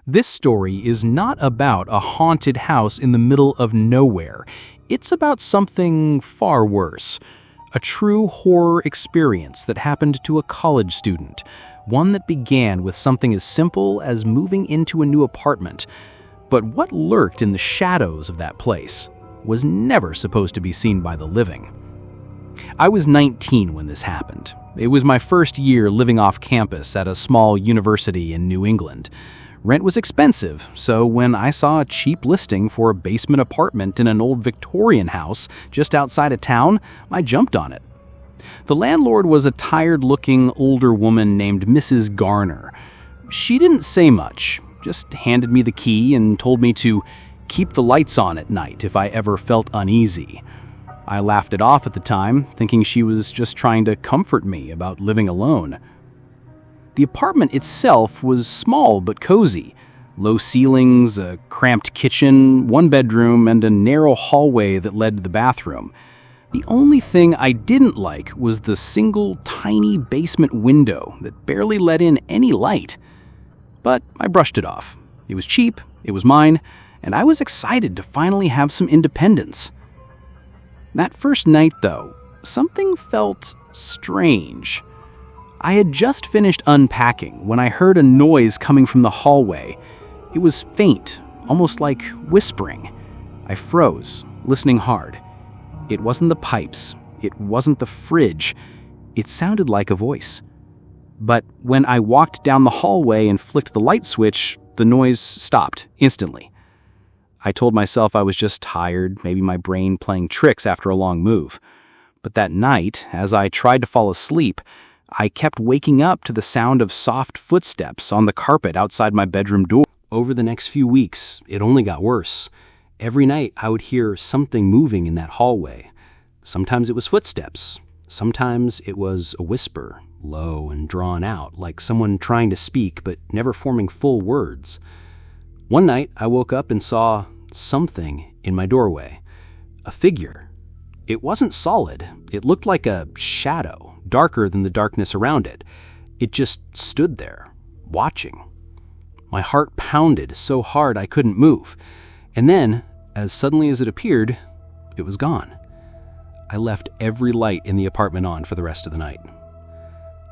This story is not about a haunted house in the middle of nowhere. It's about something far worse. A true horror experience that happened to a college student. One that began with something as simple as moving into a new apartment. But what lurked in the shadows of that place was never supposed to be seen by the living. I was 19 when this happened. It was my first year living off campus at a small university in New England. Rent was expensive, so when I saw a cheap listing for a basement apartment in an old Victorian house just outside of town, I jumped on it. The landlord was a tired-looking older woman named Mrs. Garner. She didn't say much, just handed me the key and told me to keep the lights on at night if I ever felt uneasy. I laughed it off at the time, thinking she was just trying to comfort me about living alone. The apartment itself was small but cozy. Low ceilings, a cramped kitchen, one bedroom, and a narrow hallway that led to the bathroom. The only thing I didn't like was the single tiny basement window that barely let in any light. But I brushed it off. It was cheap, it was mine, and I was excited to finally have some independence. That first night, though, something felt strange. I had just finished unpacking when I heard a noise coming from the hallway. It was faint, almost like whispering. I froze, listening hard. It wasn't the pipes. It wasn't the fridge. It sounded like a voice. But when I walked down the hallway and flicked the light switch, the noise stopped instantly. I told myself I was just tired, maybe my brain playing tricks after a long move. But that night, as I tried to fall asleep, I kept waking up to the sound of soft footsteps on the carpet outside my bedroom door. Over the next few weeks, it only got worse. Every night, I would hear something moving in that hallway. Sometimes it was footsteps. Sometimes it was a whisper, low and drawn out, like someone trying to speak but never forming full words. One night, I woke up and saw something in my doorway. A figure. It wasn't solid. It looked like a shadow, darker than the darkness around it. It just stood there, watching. My heart pounded so hard I couldn't move. And then, as suddenly as it appeared, it was gone. I left every light in the apartment on for the rest of the night.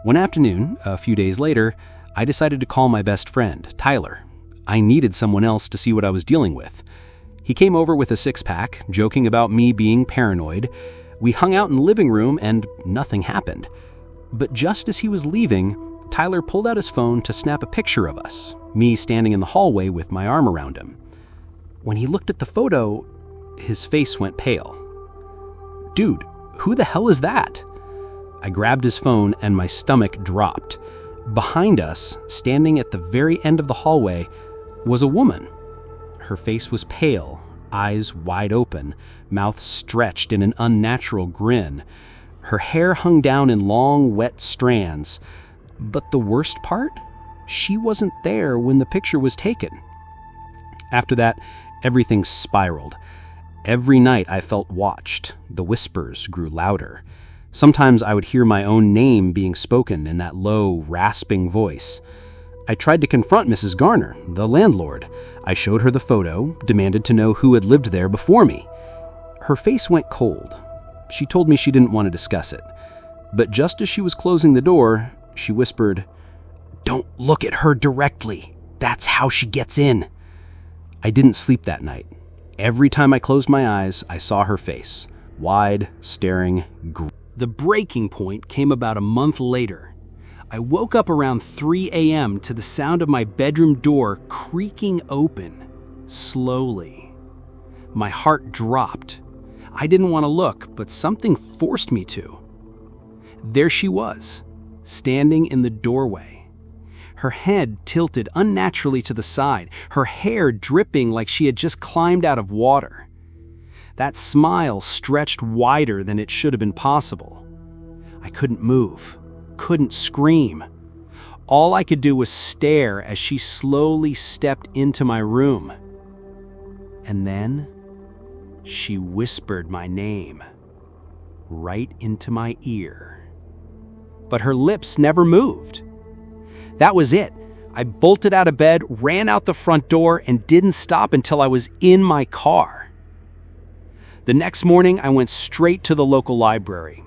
One afternoon, a few days later, I decided to call my best friend, Tyler. I needed someone else to see what I was dealing with. He came over with a six-pack, joking about me being paranoid. We hung out in the living room and nothing happened. But just as he was leaving, Tyler pulled out his phone to snap a picture of us, me standing in the hallway with my arm around him. When he looked at the photo, his face went pale. "Dude, who the hell is that?" I grabbed his phone and my stomach dropped. Behind us, standing at the very end of the hallway, was a woman. Her face was pale, eyes wide open, mouth stretched in an unnatural grin. Her hair hung down in long, wet strands. But the worst part? She wasn't there when the picture was taken. After that, everything spiraled. Every night I felt watched. The whispers grew louder. Sometimes I would hear my own name being spoken in that low, rasping voice. I tried to confront Mrs. Garner, the landlord. I showed her the photo, demanded to know who had lived there before me. Her face went cold. She told me she didn't want to discuss it. But just as she was closing the door, she whispered, "Don't look at her directly. That's how she gets in." I didn't sleep that night. Every time I closed my eyes, I saw her face, wide, staring. The breaking point came about a month later. I woke up around 3 a.m. to the sound of my bedroom door creaking open, slowly. My heart dropped. I didn't want to look, but something forced me to. There she was, standing in the doorway. Her head tilted unnaturally to the side, her hair dripping like she had just climbed out of water. That smile stretched wider than it should have been possible. I couldn't move. Couldn't scream. All I could do was stare as she slowly stepped into my room. And then she whispered my name right into my ear. But her lips never moved. That was it. I bolted out of bed, ran out the front door, and didn't stop until I was in my car. The next morning, I went straight to the local library.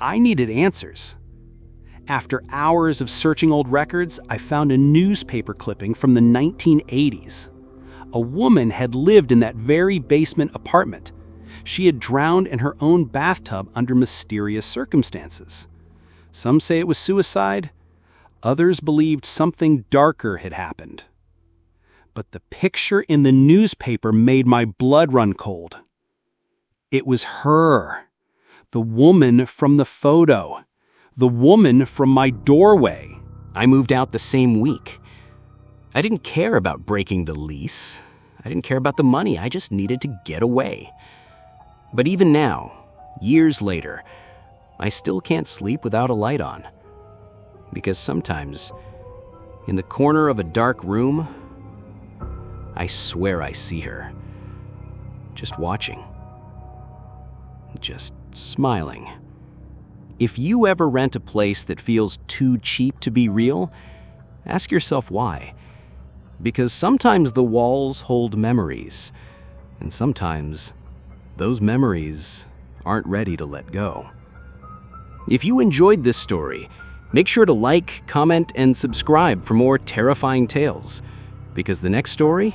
I needed answers. After hours of searching old records, I found a newspaper clipping from the 1980s. A woman had lived in that very basement apartment. She had drowned in her own bathtub under mysterious circumstances. Some say it was suicide. Others believed something darker had happened. But the picture in the newspaper made my blood run cold. It was her, the woman from the photo, the woman from my doorway. I moved out the same week. I didn't care about breaking the lease. I didn't care about the money. I just needed to get away. But even now, years later, I still can't sleep without a light on. Because sometimes, in the corner of a dark room, I swear I see her. Just watching. Just smiling. If you ever rent a place that feels too cheap to be real, ask yourself why. Because sometimes the walls hold memories, and sometimes those memories aren't ready to let go. If you enjoyed this story, make sure to like, comment, and subscribe for more terrifying tales, because the next story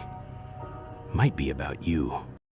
might be about you.